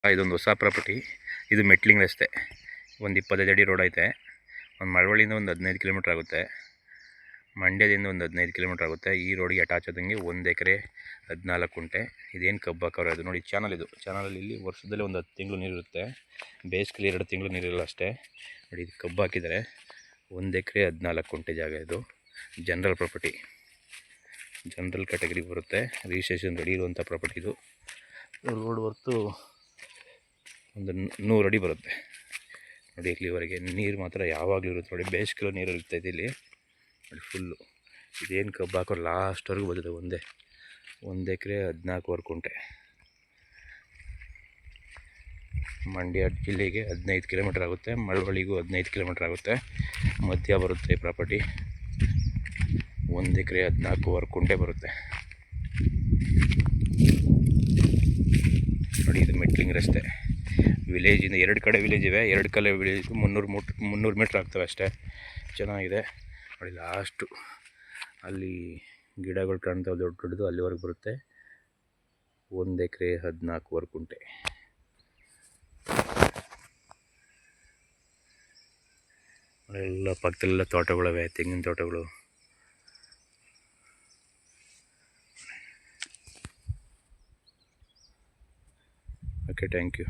ಇದೊಂದು ಹೊಸ ಪ್ರಾಪರ್ಟಿ. ಇದು ಮೆಟ್ಲಿಂಗ್ ರಸ್ತೆ, ಒಂದು 25 ಅಡಿ ರೋಡ್ ಐತೆ. ಒಂದು ಮಳವಳ್ಳಿಯಿಂದ ಒಂದು 15 ಕಿಲೋಮೀಟ್ರ್ ಆಗುತ್ತೆ, ಮಂಡ್ಯದಿಂದ ಒಂದು 15 ಕಿಲೋಮೀಟ್ರ್ ಆಗುತ್ತೆ. ಈ ರೋಡಿಗೆ ಅಟ್ಯಾಚ್ ಆದಂಗೆ 1 ಎಕರೆ 14 ಗುಂಟೆ. ಇದೇನು ಕಬ್ಬು ಹಾಕವ್ರೆ ಅದು ನೋಡಿ. ಚಾನಲಲ್ಲಿ ಇಲ್ಲಿ ವರ್ಷದಲ್ಲಿ ಒಂದು 10 ತಿಂಗಳು ನೀರಿರುತ್ತೆ, ಬೇಸಿಗೆಲಿ 2 ತಿಂಗಳು ನೀರಿಲ್ಲ ಅಷ್ಟೇ. ನೋಡಿ ಇದು ಕಬ್ಬು ಹಾಕಿದ್ದಾರೆ. 1 ಎಕರೆ 14 ಗುಂಟೆ ಜಾಗ. ಇದು ಜನರಲ್ ಪ್ರಾಪರ್ಟಿ, ಜನರಲ್ ಕ್ಯಾಟಗರಿ ಬರುತ್ತೆ. ರಿಜಿಸ್ಟ್ರೇಷನ್ ರೆಡಿ ಇರುವಂಥ ಪ್ರಾಪರ್ಟಿ ಇದು. ರೋಡ್ ಹೊರ್ತು ಒಂದು 100 ಅಡಿ ಬರುತ್ತೆ ನೋಡಿ. ಇಲ್ಲಿವರೆಗೆ ನೀರು ಮಾತ್ರ ಯಾವಾಗಲೂ ಇರುತ್ತೆ ನೋಡಿ. ಬೇಸಿಗೆಲ್ಲೂ ನೀರು ಇರ್ತೈತೆ ಇಲ್ಲಿ ನೋಡಿ ಫುಲ್ಲು. ಇದೇನು ಕಬ್ಬು ಹಾಕೋರು ಲಾಸ್ಟ್ವರೆಗೂ ಬರ್ತದೆ. 1 ಎಕರೆ 14 ಗುಂಟೆ. ಮಂಡ್ಯ ಜಿಲ್ಲೆಗೆ 15 ಕಿಲೋಮೀಟ್ರ್ ಆಗುತ್ತೆ, ಮಳವಳ್ಳಿಗೂ 15 ಕಿಲೋಮೀಟ್ರ್ ಆಗುತ್ತೆ. ಮಧ್ಯ ಬರುತ್ತೆ ಈ ಪ್ರಾಪರ್ಟಿ. 1 ಎಕರೆ 14 ಗುಂಟೆ ಬರುತ್ತೆ ನೋಡಿ. ಇದು ಮೆಟ್ಲಿಂಗ್ ರಸ್ತೆ. ವಿಲೇಜಿಂದ 2 ಕಡೆ ವಿಲೇಜ್ ಇವೆ. 2 ಕಡೆ ವಿಲೇಜ್ 300 ಮೀಟ್ರ್ ಆಗ್ತವೆ ಅಷ್ಟೇ. ಚೆನ್ನಾಗಿದೆ ನೋಡಿ. ಲಾಸ್ಟು ಅಲ್ಲಿ ಗಿಡಗಳು ಕಾಣ್ತಾವೆ ದೊಡ್ಡ ದೊಡ್ಡದು, ಅಲ್ಲಿವರೆಗೆ ಬರುತ್ತೆ. 1 ಎಕರೆ 14 ಗುಂಟೆ. ಎಲ್ಲ ಪಕ್ಕದಲ್ಲೆಲ್ಲ ತೋಟಗಳಿವೆ, ತೆಂಗಿನ ತೋಟಗಳು. Okay, thank you.